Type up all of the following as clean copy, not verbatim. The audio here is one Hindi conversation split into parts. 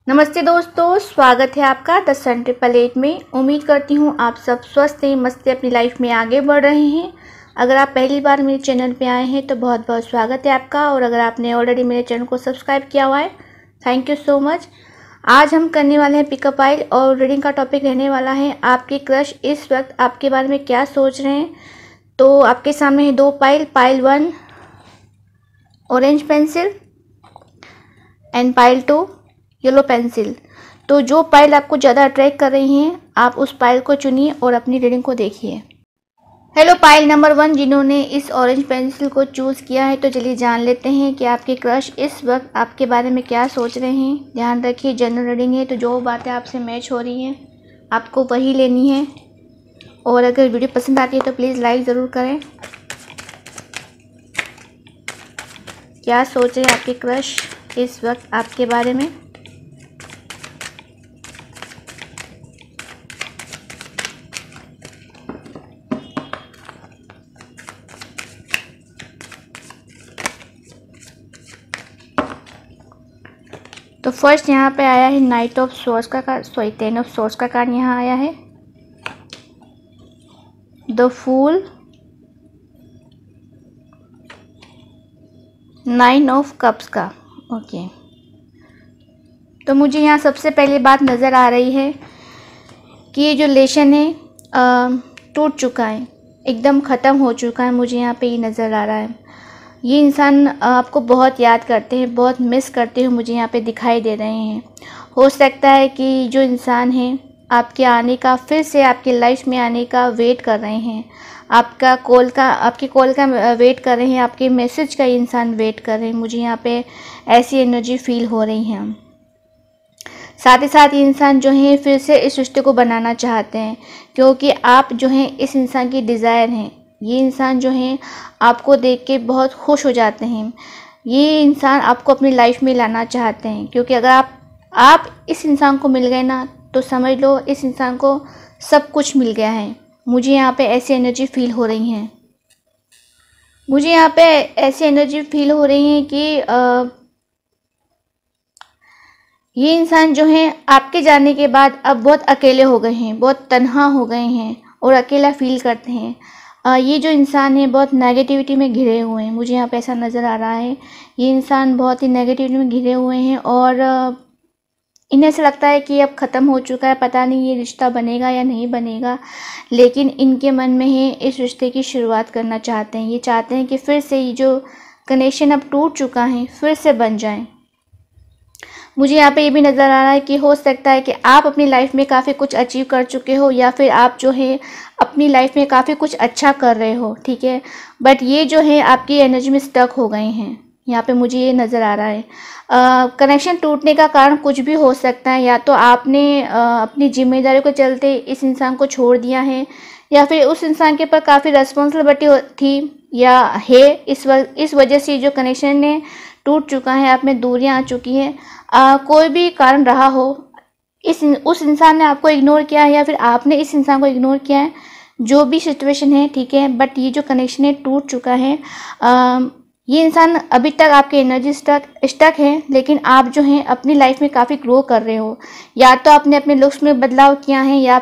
नमस्ते दोस्तों, स्वागत है आपका द सन ट्रिपल एट में। उम्मीद करती हूँ आप सब स्वस्थ हैं, मस्त अपनी लाइफ में आगे बढ़ रहे हैं। अगर आप पहली बार मेरे चैनल पे आए हैं तो बहुत बहुत स्वागत है आपका, और अगर आपने ऑलरेडी मेरे चैनल को सब्सक्राइब किया हुआ है, थैंक यू सो मच। आज हम करने वाले हैं पिकअप आइल, और रीडिंग का टॉपिक रहने वाला है आपके क्रश इस वक्त आपके बारे में क्या सोच रहे हैं। तो आपके सामने है दो pile. Pile 1 orange pencil and pile 2 yellow pencil. तो जो पाइल आपको ज़्यादा अट्रैक्ट कर रही हैं, आप उस पाइल को चुनिए और अपनी रीडिंग को देखिए। हेलो पाइल नंबर 1 जिन्होंने इस ऑरेंज पेंसिल को चूज़ किया है, तो चलिए जान लेते हैं कि आपके क्रश इस वक्त आपके बारे में क्या सोच रहे हैं। ध्यान रखिए, जनरल रीडिंग है, तो जो बातें आपसे मैच हो रही हैं आपको वही लेनी है। और अगर वीडियो पसंद आती है तो प्लीज़ लाइक ज़रूर करें। क्या सोच रहे हैं आपके क्रश इस वक्त आपके बारे में। तो फर्स्ट यहाँ पे आया है नाइट ऑफ सोर्स का कार्ड, सॉरी 10 ऑफ सोर्स का कार्ड यहाँ आया है। द फूल, 9 ऑफ कप्स का। ओके, तो मुझे यहाँ सबसे पहले बात नज़र आ रही है कि ये जो रिलेशन है टूट चुका है, एकदम ख़त्म हो चुका है। मुझे यहाँ पे ये नज़र आ रहा है ये इंसान आपको बहुत याद करते हैं, बहुत मिस करते हुए मुझे यहाँ पे दिखाई दे रहे हैं। हो सकता है कि जो इंसान है आपके आने का, फिर से आपकी लाइफ में आने का वेट कर रहे हैं, आपकी कॉल का वेट कर रहे हैं, आपके मैसेज का इंसान वेट कर रहे हैं। मुझे यहाँ पे ऐसी एनर्जी फील हो रही है। साथ ही साथ ये इंसान जो है फिर से इस रिश्ते को बनाना चाहते हैं, क्योंकि आप जो हैं इस इंसान की डिज़ायर हैं। ये इंसान जो है आपको देख के बहुत खुश हो जाते हैं। ये इंसान आपको अपनी लाइफ में लाना चाहते हैं, क्योंकि अगर आप इस इंसान को मिल गए ना, तो समझ लो इस इंसान को सब कुछ मिल गया है। मुझे यहाँ पे ऐसी एनर्जी फील हो रही है। मुझे यहाँ पे ऐसी एनर्जी फील हो रही है कि ये इंसान जो है आपके जाने के बाद अब बहुत अकेले हो गए हैं, बहुत तन्हा हो गए हैं और अकेला फील करते हैं। ये जो इंसान है बहुत नेगेटिविटी में घिरे हुए हैं। मुझे यहाँ पे ऐसा नज़र आ रहा है ये इंसान बहुत ही नेगेटिविटी में घिरे हुए हैं, और इन्हें ऐसा लगता है कि अब ख़त्म हो चुका है, पता नहीं ये रिश्ता बनेगा या नहीं बनेगा। लेकिन इनके मन में है इस रिश्ते की शुरुआत करना चाहते हैं। ये चाहते हैं कि फिर से ये जो कनेक्शन अब टूट चुका है फिर से बन जाए। मुझे यहाँ पे ये भी नज़र आ रहा है कि हो सकता है कि आप अपनी लाइफ में काफ़ी कुछ अचीव कर चुके हो, या फिर आप जो है अपनी लाइफ में काफ़ी कुछ अच्छा कर रहे हो, ठीक है। बट ये जो है आपकी एनर्जी में स्टक हो गए हैं। यहाँ पे मुझे ये नज़र आ रहा है कनेक्शन टूटने का कारण कुछ भी हो सकता है। या तो आपने अपनी जिम्मेदारी के चलते इस इंसान को छोड़ दिया है, या फिर उस इंसान के ऊपर काफ़ी रिस्पॉन्सिबिलिटी थी या है। इस वजह से जो कनेक्शन है टूट चुका है, आप में दूरियां आ चुकी हैं। कोई भी कारण रहा हो, उस इंसान ने आपको इग्नोर किया है या फिर आपने इस इंसान को इग्नोर किया है, जो भी सिचुएशन है, ठीक है। बट ये जो कनेक्शन है टूट चुका है। ये इंसान अभी तक आपके एनर्जी स्टक है, लेकिन आप जो हैं अपनी लाइफ में काफ़ी ग्रो कर रहे हो। या तो आपने अपने लुक्स में बदलाव किया है, या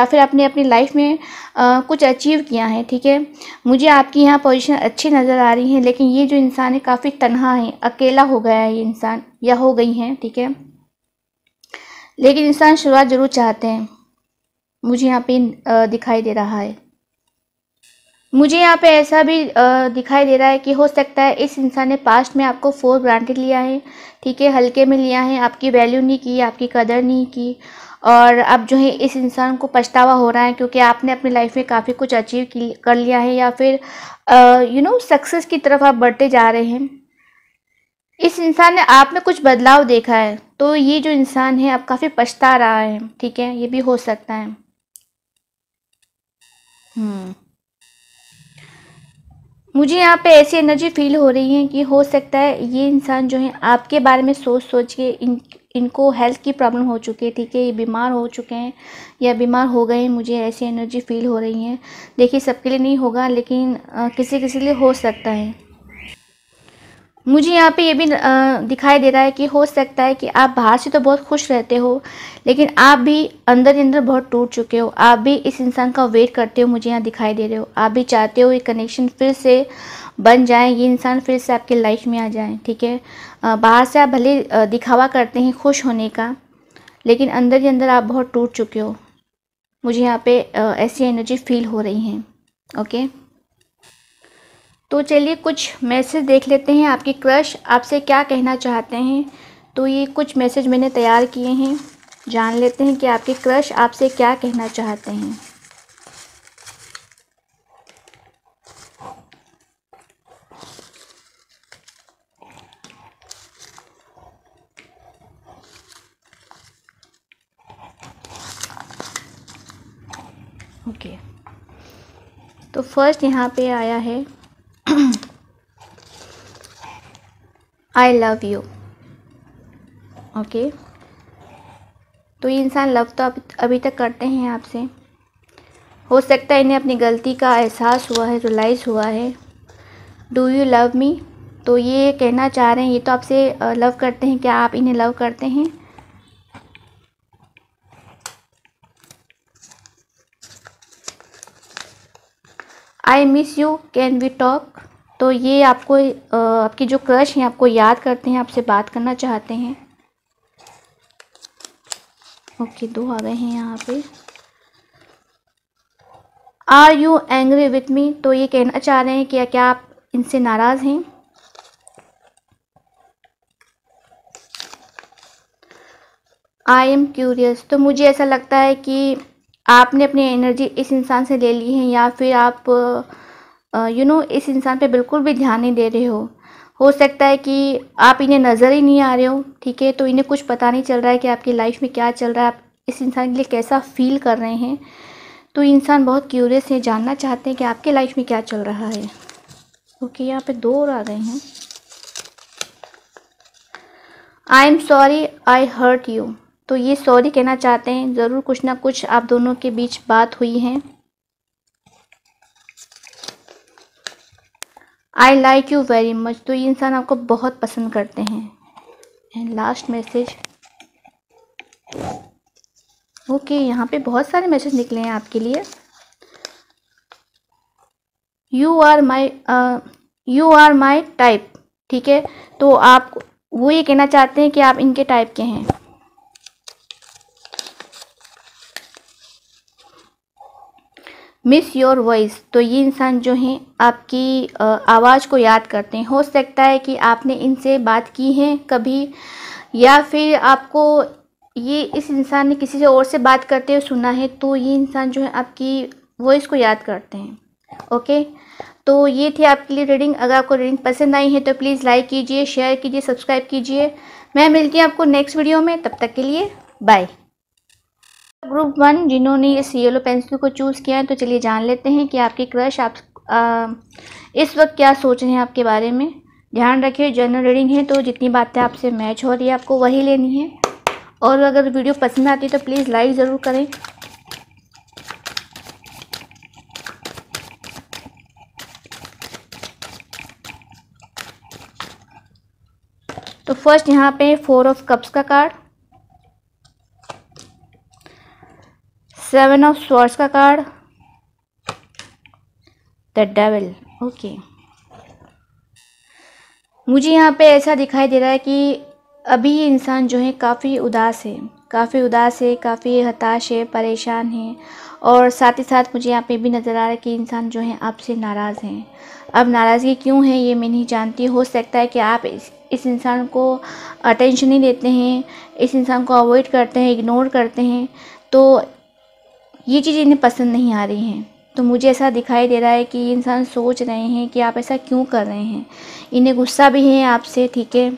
फिर आपने अपनी लाइफ में कुछ अचीव किया है, ठीक है। मुझे आपकी यहाँ पोजीशन अच्छी नज़र आ रही है, लेकिन ये जो इंसान है काफ़ी तन्हा है, अकेला हो गया है ये इंसान, या हो गई है, ठीक है। लेकिन इंसान शुरुआत ज़रूर चाहते हैं, मुझे यहाँ पे दिखाई दे रहा है। मुझे यहाँ पे ऐसा भी दिखाई दे रहा है कि हो सकता है इस इंसान ने पास्ट में आपको फॉर ग्रांटेड लिया है, ठीक है, हल्के में लिया है, आपकी वैल्यू नहीं की, आपकी कदर नहीं की। और अब जो है इस इंसान को पछतावा हो रहा है, क्योंकि आपने अपनी लाइफ में काफ़ी कुछ अचीव कर लिया है, या फिर सक्सेस की तरफ आप बढ़ते जा रहे हैं। इस इंसान ने आप में कुछ बदलाव देखा है, तो ये जो इंसान है अब काफ़ी पछता रहा है, ठीक है। ये भी हो सकता है। मुझे यहाँ पे ऐसी एनर्जी फील हो रही है कि हो सकता है ये इंसान जो है आपके बारे में सोच के इनको हेल्थ की प्रॉब्लम हो चुकी है, ठीक है। ये बीमार हो चुके हैं या बीमार हो गए हैं, मुझे ऐसी एनर्जी फील हो रही है। देखिए सबके लिए नहीं होगा, लेकिन किसी किसी लिए हो सकता है। मुझे यहाँ पे ये भी दिखाई दे रहा है कि हो सकता है कि आप बाहर से तो बहुत खुश रहते हो, लेकिन आप भी अंदर ही अंदर बहुत टूट चुके हो। आप भी इस इंसान का वेट करते हो, मुझे यहाँ दिखाई दे रहे हो। आप भी चाहते हो ये कनेक्शन फिर से बन जाए, ये इंसान फिर से आपके लाइफ में आ जाए, ठीक है। बाहर से आप भले दिखावा करते हैं खुश होने का, लेकिन अंदर ही अंदर आप बहुत टूट चुके हो। मुझे यहाँ पे ऐसी एनर्जी फील हो रही हैं। ओके, तो चलिए कुछ मैसेज देख लेते हैं, आपकी क्रश आपसे क्या कहना चाहते हैं। तो ये कुछ मैसेज मैंने तैयार किए हैं, जान लेते हैं कि आपके क्रश आपसे क्या कहना चाहते हैं। ओके, तो फर्स्ट यहाँ पे आया है आई लव यू। ओके, तो ये इंसान लव तो अभी तक करते हैं आपसे। हो सकता है इन्हें अपनी गलती का एहसास हुआ है, रियलाइज़ हुआ है। डू यू लव मी, तो ये कहना चाह रहे हैं, ये तो आपसे लव करते हैं, क्या आप इन्हें लव करते हैं। I miss you, can we talk, तो ये आपको आपकी जो क्रश हैं आपको याद करते हैं, आपसे बात करना चाहते हैं। ओके, दो आ गए हैं यहाँ पे। Are you angry with me, तो ये कहना चाह रहे हैं कि क्या आप इनसे नाराज़ हैं। आई एम क्यूरियस, तो मुझे ऐसा लगता है कि आपने अपनी एनर्जी इस इंसान से ले ली है, या फिर आप इस इंसान पे बिल्कुल भी ध्यान नहीं दे रहे हो सकता है कि आप इन्हें नज़र ही नहीं आ रहे हो, ठीक है। तो इन्हें कुछ पता नहीं चल रहा है कि आपकी लाइफ में क्या चल रहा है, आप इस इंसान के लिए कैसा फील कर रहे हैं। तो इंसान बहुत क्यूरियस है, जानना चाहते हैं कि आपके लाइफ में क्या चल रहा है। ओके, यहाँ पे दो और आ गए हैं। I am sorry I hurt you, तो ये सॉरी कहना चाहते हैं, ज़रूर कुछ ना कुछ आप दोनों के बीच बात हुई है। I like you very much, तो ये इंसान आपको बहुत पसंद करते हैं। And last message. ओके, यहाँ पे बहुत सारे मैसेज निकले हैं आपके लिए। यू आर माई टाइप, ठीक है। तो आप वो ये कहना चाहते हैं कि आप इनके टाइप के हैं। मिस योर वॉइस, तो ये इंसान जो हैं आपकी आवाज़ को याद करते हैं। हो सकता है कि आपने इनसे बात की है कभी, या फिर आपको ये इस इंसान ने किसी से और से बात करते हुए सुना है, तो ये इंसान जो है आपकी वॉइस को याद करते हैं। ओके, तो ये थी आपके लिए रीडिंग। अगर आपको रीडिंग पसंद आई है तो प्लीज़ लाइक कीजिए, शेयर कीजिए, सब्सक्राइब कीजिए। मैं मिलती हूँ आपको नेक्स्ट वीडियो में, तब तक के लिए बाय। ग्रुप 1 जिन्होंने इस येलो पेंसिल को चूज़ किया है, तो चलिए जान लेते हैं कि आपकी क्रश इस वक्त क्या सोच रहे हैं आपके बारे में। ध्यान रखिए, जनरल रीडिंग है तो जितनी बातें आपसे मैच हो रही है आपको वही लेनी है। और अगर वीडियो पसंद आती है तो प्लीज़ लाइक ज़रूर करें। तो फर्स्ट यहाँ पे 4 ऑफ कप्स का कार्ड, 7 ऑफ स्वॉर्ड्स का कार्ड, द डेविल। ओके, मुझे यहाँ पे ऐसा दिखाई दे रहा है कि अभी ये इंसान जो है काफ़ी उदास है, काफ़ी हताश है, परेशान है। और साथ ही साथ मुझे यहाँ पे भी नज़र आ रहा है कि इंसान जो है आपसे नाराज़ हैं। अब नाराज़गी क्यों है ये मैं नहीं जानती। हो सकता है कि आप इस इंसान को अटेंशन नहीं देते हैं, इस इंसान को अवॉइड करते हैं, इग्नोर करते हैं, तो ये चीज़ इन्हें पसंद नहीं आ रही हैं। तो मुझे ऐसा दिखाई दे रहा है कि ये इंसान सोच रहे हैं कि आप ऐसा क्यों कर रहे हैं। इन्हें गुस्सा भी है आपसे, ठीक है।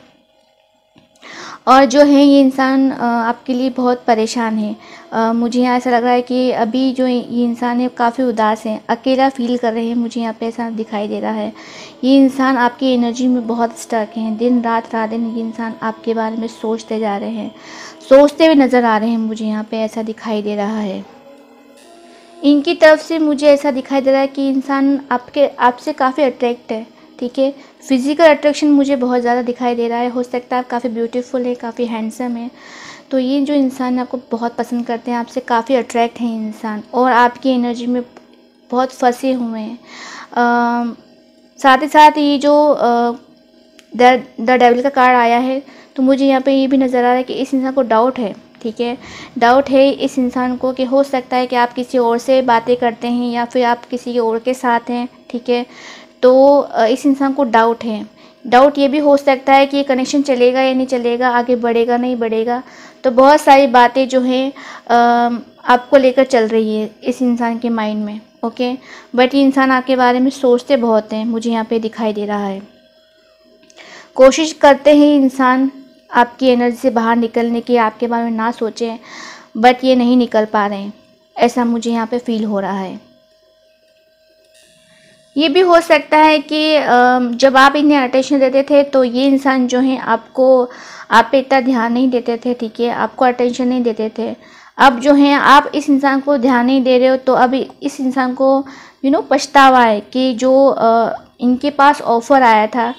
और जो है ये इंसान आपके लिए बहुत परेशान है। मुझे यहाँ ऐसा लग रहा है कि अभी जो ये इंसान है काफ़ी उदास है, अकेला फील कर रहे हैं। मुझे यहाँ पे ऐसा दिखाई दे रहा है। ये इंसान आपकी एनर्जी में बहुत स्टक हैं, दिन रात ये इंसान आपके बारे में सोचते जा रहे हैं, सोचते हुए नज़र आ रहे हैं। मुझे यहाँ पे ऐसा दिखाई दे रहा है। इनकी तरफ से मुझे ऐसा दिखाई दे रहा है कि इंसान आपसे काफ़ी अट्रैक्ट है, ठीक है। फिज़िकल अट्रैक्शन मुझे बहुत ज़्यादा दिखाई दे रहा है। हो सकता है आप काफ़ी ब्यूटीफुल है, काफ़ी हैंडसम है, तो ये जो इंसान आपको बहुत पसंद करते हैं, आपसे काफ़ी अट्रैक्ट हैं इंसान और आपकी एनर्जी में बहुत फंसे हुए हैं। साथ ही साथ ये जो द डेविल का कार्ड आया है, तो मुझे यहाँ पे ये भी नज़र आ रहा है कि इस इंसान को डाउट है, ठीक है। डाउट है इस इंसान को कि हो सकता है कि आप किसी और से बातें करते हैं या फिर आप किसी और के साथ हैं, ठीक है। तो इस इंसान को डाउट है। डाउट ये भी हो सकता है कि ये कनेक्शन चलेगा या नहीं चलेगा, आगे बढ़ेगा नहीं बढ़ेगा। तो बहुत सारी बातें जो हैं आपको लेकर चल रही है इस इंसान के माइंड में, ओके। बट ये इंसान आपके बारे में सोचते बहुत हैं, मुझे यहाँ पे दिखाई दे रहा है। कोशिश करते हैं इंसान आपकी एनर्जी से बाहर निकलने की, आपके बारे में ना सोचें, बट ये नहीं निकल पा रहे हैं, ऐसा मुझे यहाँ पे फील हो रहा है। ये भी हो सकता है कि जब आप इन्हें अटेंशन देते थे तो ये इंसान जो है आपको, आप पे इतना ध्यान नहीं देते थे, ठीक है, आपको अटेंशन नहीं देते थे। अब जो है आप इस इंसान को ध्यान नहीं दे रहे हो, तो अब इस इंसान को पछतावा है कि जो इनके पास ऑफ़र आया था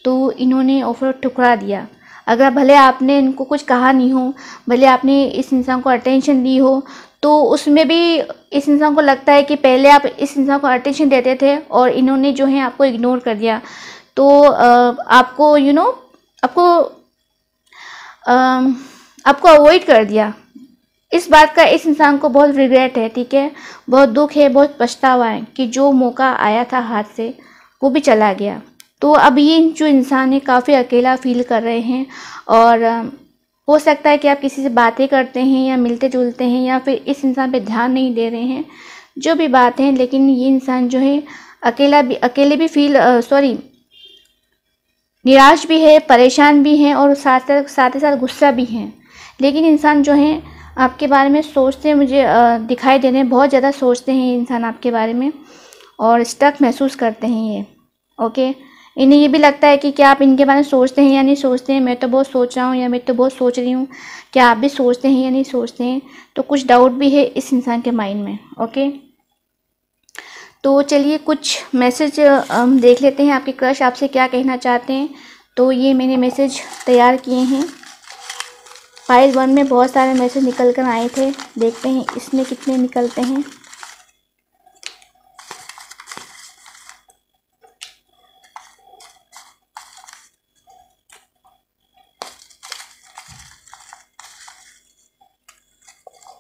तो इन्होंने ऑफ़र ठुकरा दिया। अगर भले आपने इनको कुछ कहा नहीं हो, भले आपने इस इंसान को अटेंशन दी हो, तो उसमें भी इस इंसान को लगता है कि पहले आप इस इंसान को अटेंशन देते थे और इन्होंने जो है आपको इग्नोर कर दिया, तो आपको आपको अवॉइड कर दिया। इस बात का इस इंसान को बहुत रिग्रेट है, ठीक है, बहुत दुख है, बहुत पछतावा है कि जो मौका आया था हाथ से वो भी चला गया। तो अब ये जो इंसान है काफ़ी अकेला फील कर रहे हैं और हो सकता है कि आप किसी से बातें करते हैं या मिलते जुलते हैं या फिर इस इंसान पे ध्यान नहीं दे रहे हैं, जो भी बात है, लेकिन ये इंसान जो है अकेले भी फील निराश भी है, परेशान भी हैं और साथ ही साथ गुस्सा भी हैं। लेकिन इंसान जो है आपके बारे में सोचते हैं, मुझे दिखाई दे रहे हैं, बहुत ज़्यादा सोचते हैं ये इंसान आपके बारे में और स्टक महसूस करते हैं ये, ओके। इन्हें ये भी लगता है कि क्या आप इनके बारे में सोचते हैं या नहीं सोचते हैं, मैं तो बहुत सोच रहा हूँ या मैं तो बहुत सोच रही हूँ, क्या आप भी सोचते हैं या नहीं सोचते हैं। तो कुछ डाउट भी है इस इंसान के माइंड में, ओके। तो चलिए कुछ मैसेज हम देख लेते हैं, आपके क्रश आपसे क्या कहना चाहते हैं। तो ये मैंने मैसेज तैयार किए हैं। फाइल 1 में बहुत सारे मैसेज निकल कर आए थे, देखते हैं इसमें कितने निकलते हैं।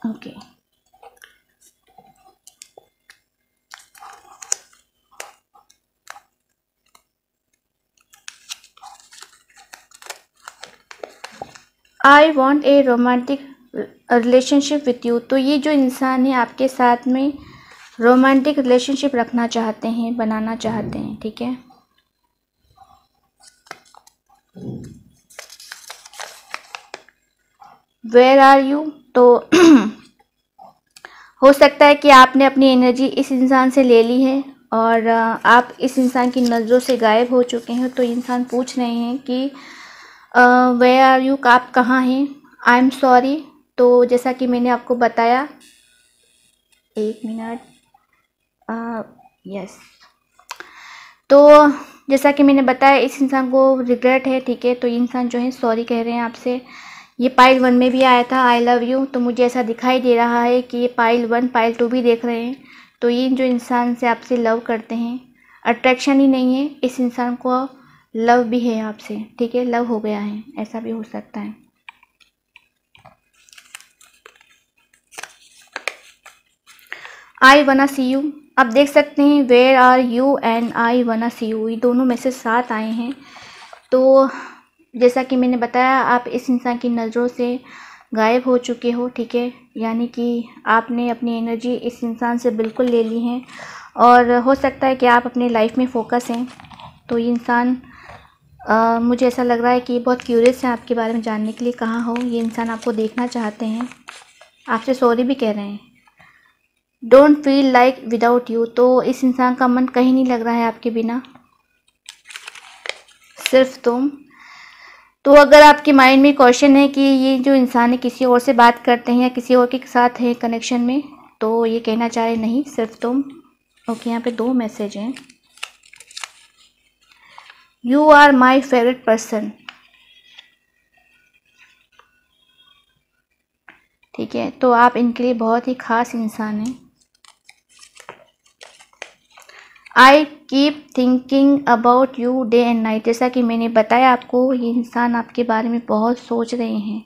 Okay, I want A romantic relationship with you. तो ये जो इंसान है आपके साथ में रोमांटिक रिलेशनशिप रखना चाहते हैं, बनाना चाहते हैं, ठीक है। Where are you. तो हो सकता है कि आपने अपनी एनर्जी इस इंसान से ले ली है और आप इस इंसान की नज़रों से गायब हो चुके हैं। तो इंसान पूछ रहे हैं कि वेयर आर यू, आप कहाँ हैं। I am sorry. तो जैसा कि मैंने आपको बताया, एक मिनट, यस, तो जैसा कि मैंने बताया इस इंसान को रिग्रेट है, ठीक है। तो ये इंसान जो है सॉरी कह रहे हैं आपसे। ये पाइल 1 में भी आया था आई लव यू, तो मुझे ऐसा दिखाई दे रहा है कि ये पाइल 1 पाइल 2 भी देख रहे हैं। तो ये जो इंसान से आपसे लव करते हैं, अट्रैक्शन ही नहीं है, इस इंसान को लव भी है आपसे, ठीक है, लव हो गया है, ऐसा भी हो सकता है। आई वना सी यू, आप देख सकते हैं where are you and I wanna see you, ये दोनों मैसेज साथ आए हैं। तो जैसा कि मैंने बताया, आप इस इंसान की नज़रों से गायब हो चुके हो, ठीक है, यानी कि आपने अपनी एनर्जी इस इंसान से बिल्कुल ले ली है और हो सकता है कि आप अपनी लाइफ में फोकस हैं। तो ये इंसान मुझे ऐसा लग रहा है कि बहुत क्यूरियस है आपके बारे में जानने के लिए, कहाँ हो। ये इंसान आपको देखना चाहते हैं, आपसे सॉरी भी कह रहे हैं। Don't feel like without you, तो इस इंसान का मन कहीं नहीं लग रहा है आपके बिना, सिर्फ तुम। तो अगर आपके माइंड में क्वेश्चन है कि ये जो इंसान है किसी और से बात करते हैं या किसी और के साथ है कनेक्शन में, तो ये कहना चाह रहे नहीं, सिर्फ तुम। ओके, यहाँ पे 2 मैसेज हैं। You are my favourite person. ठीक है, तो आप इनके लिए बहुत ही खास इंसान हैं। I keep thinking about you day and night. जैसा कि मैंने बताया आपको, ये इंसान आपके बारे में बहुत सोच रहे हैं।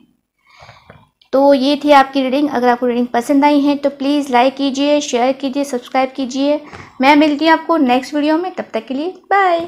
तो ये थी आपकी रीडिंग। अगर आपको रीडिंग पसंद आई है तो प्लीज़ लाइक कीजिए, शेयर कीजिए, सब्सक्राइब कीजिए। मैं मिलती हूँ आपको नेक्स्ट वीडियो में। तब तक के लिए बाय।